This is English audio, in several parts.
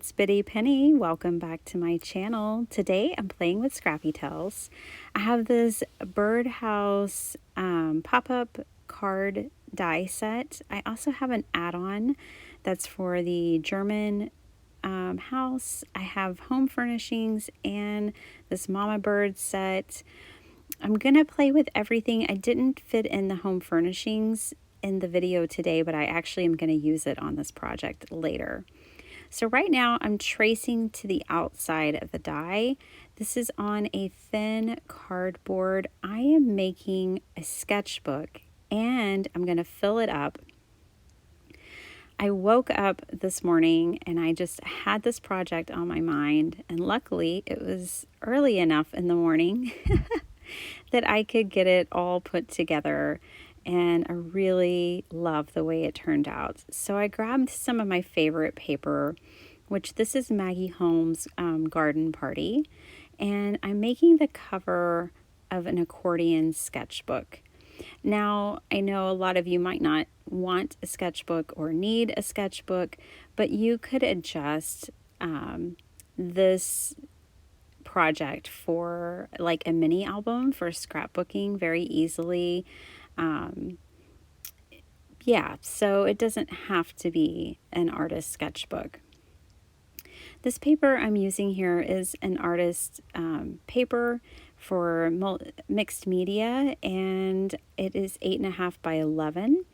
it's Biddy Penny. Welcome back to my channel. Today I'm playing with Scrappy Tails. I have this Birdhouse pop-up card die set. I also have an add-on that's for the German house. I have home furnishings and this Mama Bird set. I'm gonna play with everything. I didn't fit in the home furnishings in the video today, but I actually am going to use it on this project later. So right now I'm tracing to the outside of the die. This is on a thin cardboard. I am making a sketchbook and I'm going to fill it up. I woke up this morning and I just had this project on my mind, and luckily it was early enough in the morning that I could get it all put together. And I really love the way it turned out. So I grabbed some of my favorite paper, which this is Maggie Holmes' Garden Party. And I'm making the cover of an accordion sketchbook. Now, I know a lot of you might not want a sketchbook or need a sketchbook, but you could adjust this project for like a mini album for scrapbooking very easily. Yeah, so it doesn't have to be an artist sketchbook. This paper I'm using here is an artist paper for mixed media, and it is 8.5 by 11.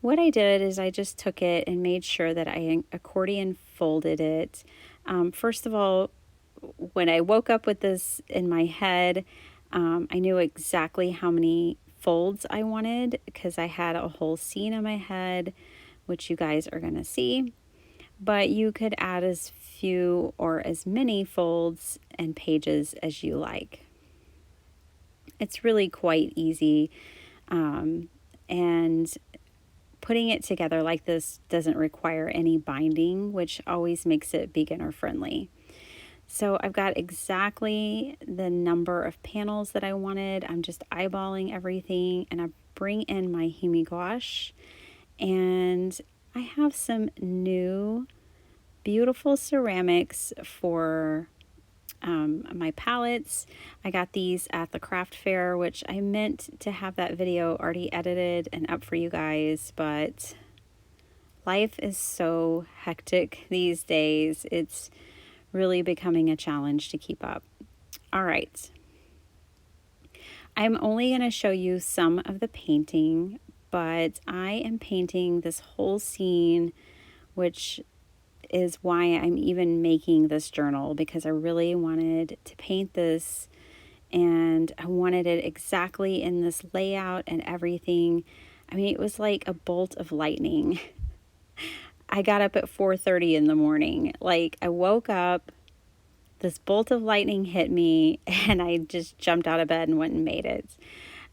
What I did is I just took it and made sure that I accordion folded it. First of all, when I woke up with this in my head, I knew exactly how many folds I wanted because I had a whole scene in my head, which you guys are going to see. But you could add as few or as many folds and pages as you like. It's really quite easy, and putting it together like this doesn't require any binding, which always makes it beginner friendly. So I've got exactly the number of panels that I wanted. I'm just eyeballing everything, and I bring in my Humi gouache, and I have some new beautiful ceramics for my palettes. I got these at the craft fair, which I meant to have that video already edited and up for you guys, but life is so hectic these days. It's really becoming a challenge to keep up. All right. I'm only going to show you some of the painting, but I am painting this whole scene, which is why I'm even making this journal, because I really wanted to paint this and I wanted it exactly in this layout and everything. I mean, it was like a bolt of lightning. I got up at 4:30 in the morning. Like, I woke up, this bolt of lightning hit me, and I just jumped out of bed and went and made it.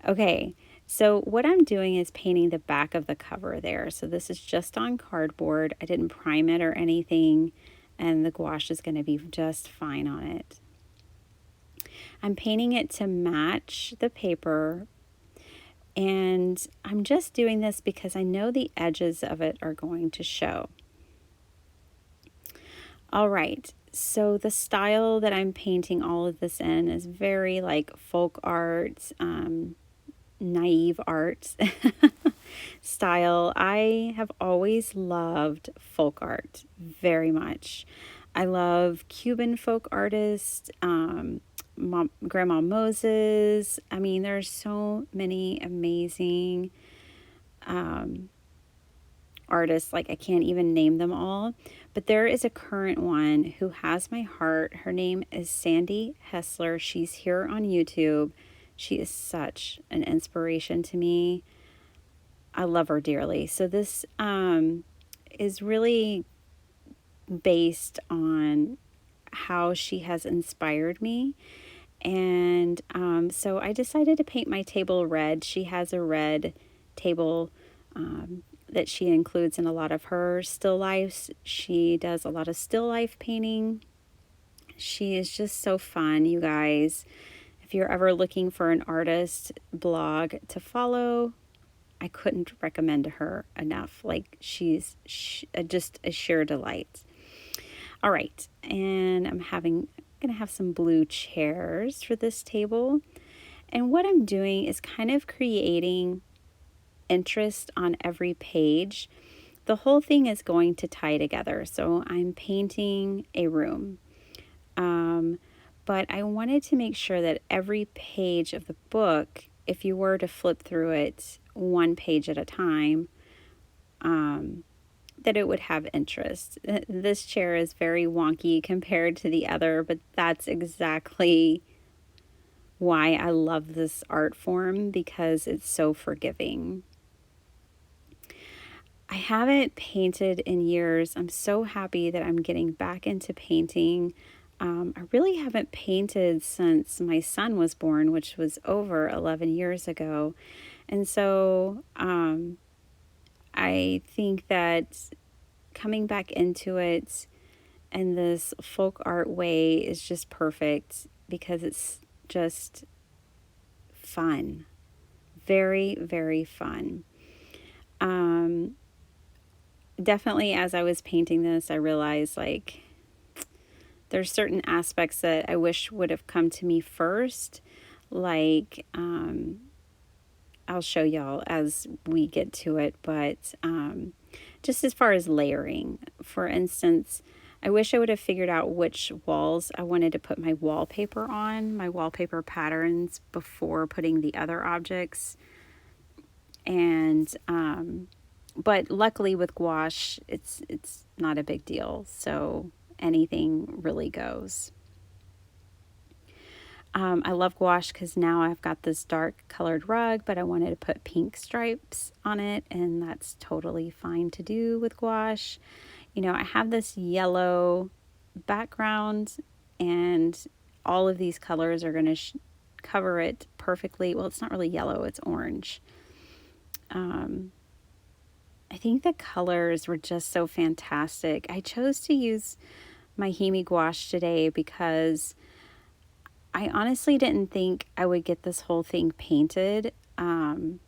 Okay, so what I'm doing is painting the back of the cover there. So this is just on cardboard. I didn't prime it or anything, and the gouache is going to be just fine on it. I'm painting it to match the paper, and I'm just doing this because I know the edges of it are going to show. All right, so the style that I'm painting all of this in is very like folk art, naive art style. I have always loved folk art very much. I love Cuban folk artists, Grandma Moses. I mean, there's so many amazing artists, like I can't even name them all, but there is a current one who has my heart. Her name is Sandy Hessler. She's here on YouTube. She is such an inspiration to me. I love her dearly. So this is really based on how she has inspired me. And so I decided to paint my table red. She has a red table that she includes in a lot of her still lifes. She does a lot of still life painting. She is just so fun, you guys. If you're ever looking for an artist blog to follow, I couldn't recommend her enough. Like, she's just a sheer delight. All right, and I'm gonna have some blue chairs for this table. And what I'm doing is kind of creating interest on every page. The whole thing is going to tie together. So I'm painting a room. But I wanted to make sure that every page of the book, if you were to flip through it one page at a time, that it would have interest. This chair is very wonky compared to the other, but that's exactly why I love this art form, because it's so forgiving. I haven't painted in years. I'm so happy that I'm getting back into painting. I really haven't painted since my son was born, which was over 11 years ago. And so I think that coming back into it in this folk art way is just perfect, because it's just fun. Very, very fun. Definitely as I was painting this, I realized like there's certain aspects that I wish would have come to me first. Like, I'll show y'all as we get to it, but just as far as layering, for instance, I wish I would have figured out which walls I wanted to put my wallpaper on, my wallpaper patterns, before putting the other objects. And but luckily with gouache, it's not a big deal, so anything really goes. I love gouache because now I've got this dark colored rug, but I wanted to put pink stripes on it, and that's totally fine to do with gouache. You know, I have this yellow background, and all of these colors are going to cover it perfectly. Well, it's not really yellow, it's orange. I think the colors were just so fantastic. I chose to use my Hemi gouache today because I honestly didn't think I would get this whole thing painted in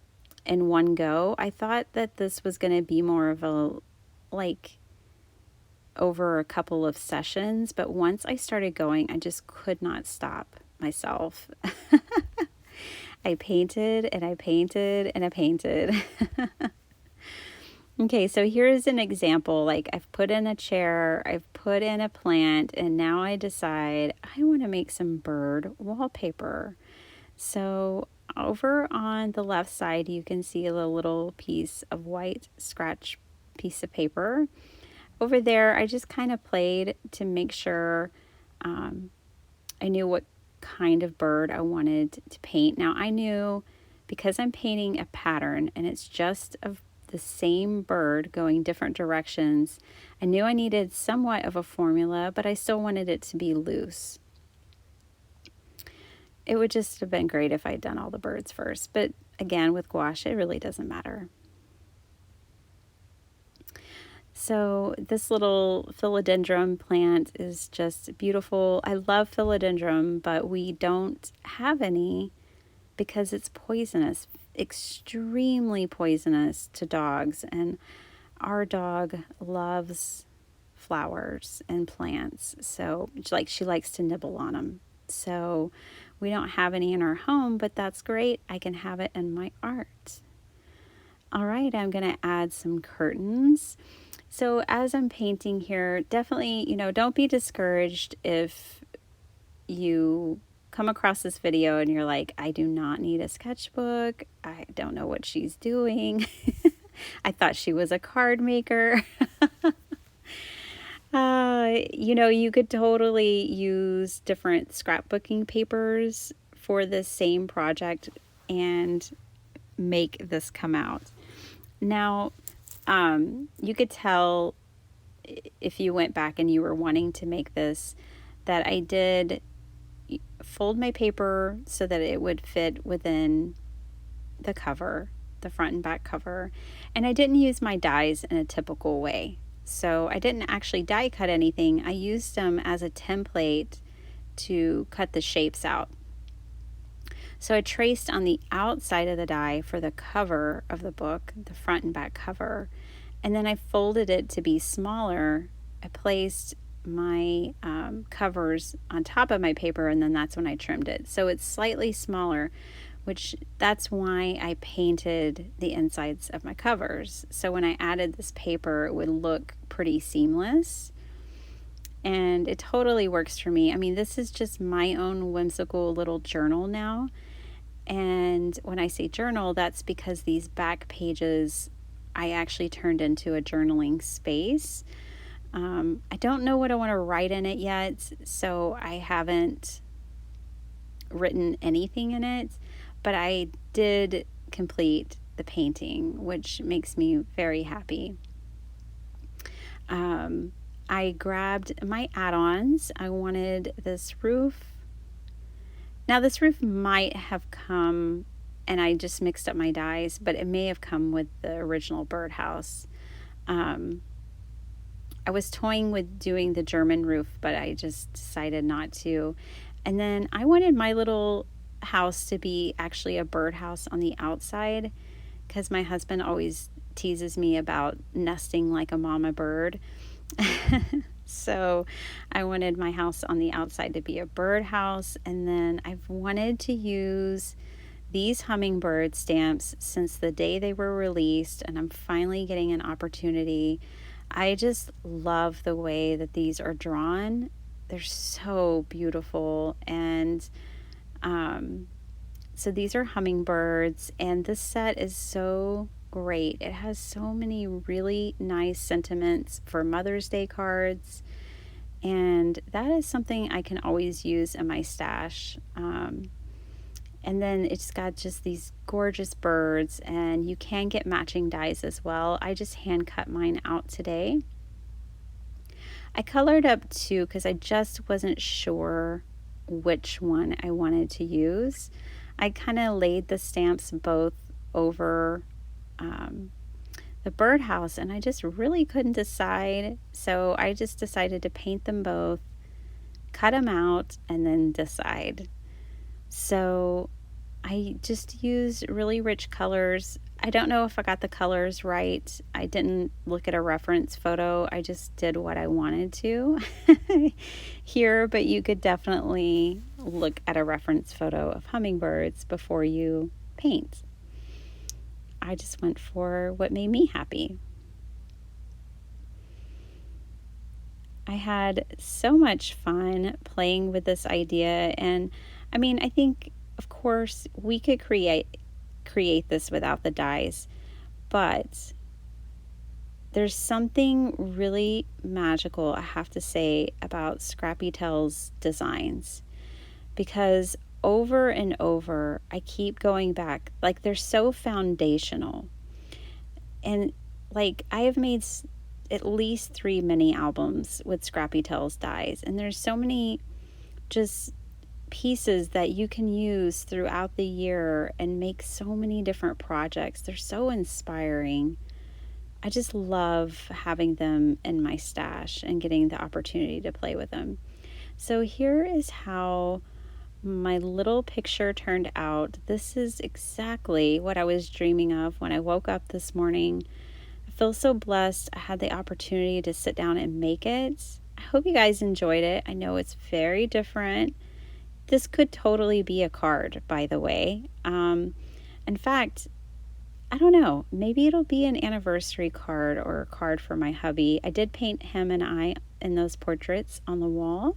one go. I thought that this was going to be more of a, like, over a couple of sessions, but once I started going, I just could not stop myself. I painted and I painted and I painted. Okay, so here's an example. Like, I've put in a chair, I've put in a plant, and now I decide I want to make some bird wallpaper. So over on the left side, you can see a little piece of white scratch piece of paper. Over there, I just kind of played to make sure I knew what kind of bird I wanted to paint. Now, I knew, because I'm painting a pattern and it's just of the same bird going different directions, I knew I needed somewhat of a formula, but I still wanted it to be loose. It would just have been great if I'd done all the birds first, but again, with gouache, it really doesn't matter. So this little philodendron plant is just beautiful. I love philodendron, but we don't have any because it's poisonous, extremely poisonous to dogs. And our dog loves flowers and plants. So like, she likes to nibble on them. So we don't have any in our home, but that's great. I can have it in my art. All right, I'm going to add some curtains. So as I'm painting here, definitely, don't be discouraged if you come across this video and you're like, I do not need a sketchbook. I don't know what she's doing. I thought she was a card maker. You could totally use different scrapbooking papers for this same project and make this come out. Now, you could tell if you went back and you were wanting to make this, that I did fold my paper so that it would fit within the cover, the front and back cover. And I didn't use my dies in a typical way. So I didn't actually die cut anything. I used them as a template to cut the shapes out. So I traced on the outside of the die for the cover of the book, the front and back cover, and then I folded it to be smaller. I placed my covers on top of my paper, and then that's when I trimmed it. So it's slightly smaller, which that's why I painted the insides of my covers. So when I added this paper, it would look pretty seamless. And it totally works for me. I mean, this is just my own whimsical little journal now. And when I say journal, that's because these back pages I actually turned into a journaling space. I don't know what I want to write in it yet, so I haven't written anything in it, but I did complete the painting, which makes me very happy. I grabbed my add-ons. I wanted this roof. Now this roof might have come, and I just mixed up my dies, but it may have come with the original Birdhouse. I was toying with doing the German roof, but I just decided not to. And then I wanted my little house to be actually a birdhouse on the outside, because my husband always teases me about nesting like a mama bird. So I wanted my house on the outside to be a birdhouse. And then I've wanted to use these Hummingbird stamps since the day they were released, and I'm finally getting an opportunity. I just love the way that these are drawn. They're so beautiful. And so these are hummingbirds, and this set is so great. It has so many really nice sentiments for Mother's Day cards, and that is something I can always use in my stash. And then it's got just these gorgeous birds, and you can get matching dies as well. I just hand cut mine out today. I colored up two because I just wasn't sure which one I wanted to use. I kind of laid the stamps both over the birdhouse, and I just really couldn't decide. So I just decided to paint them both, cut them out, and then decide. So I just used really rich colors. I don't know if I got the colors right. I didn't look at a reference photo. I just did what I wanted to here, but you could definitely look at a reference photo of hummingbirds before you paint. I just went for what made me happy. I had so much fun playing with this idea, and I mean, I think, of course, we could create this without the dies, but there's something really magical, I have to say, about Scrappy Tails designs, because over and over I keep going back. Like, they're so foundational, and like I have made at least 3 mini albums with Scrappy Tails dies, and there's so many just pieces that you can use throughout the year and make so many different projects. They're so inspiring. I just love having them in my stash and getting the opportunity to play with them. So here is how my little picture turned out. This is exactly what I was dreaming of when I woke up this morning. I feel so blessed I had the opportunity to sit down and make it. I hope you guys enjoyed it. I know it's very different. This could totally be a card, by the way. In fact, I don't know, maybe it'll be an anniversary card or a card for my hubby. I did paint him and I in those portraits on the wall.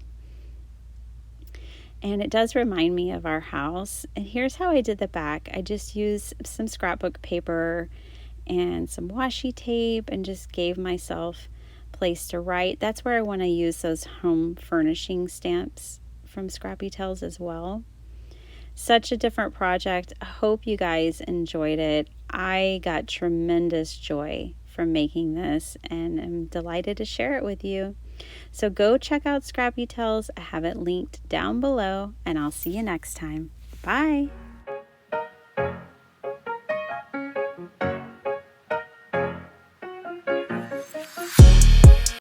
And it does remind me of our house. And here's how I did the back. I just used some scrapbook paper and some washi tape and just gave myself place to write. That's where I want to use those home furnishing stamps from Scrappy Tails as well. Such a different project. I hope you guys enjoyed it. I got tremendous joy from making this, and I'm delighted to share it with you. So go check out Scrappy Tails. I have it linked down below, and I'll see you next time. Bye.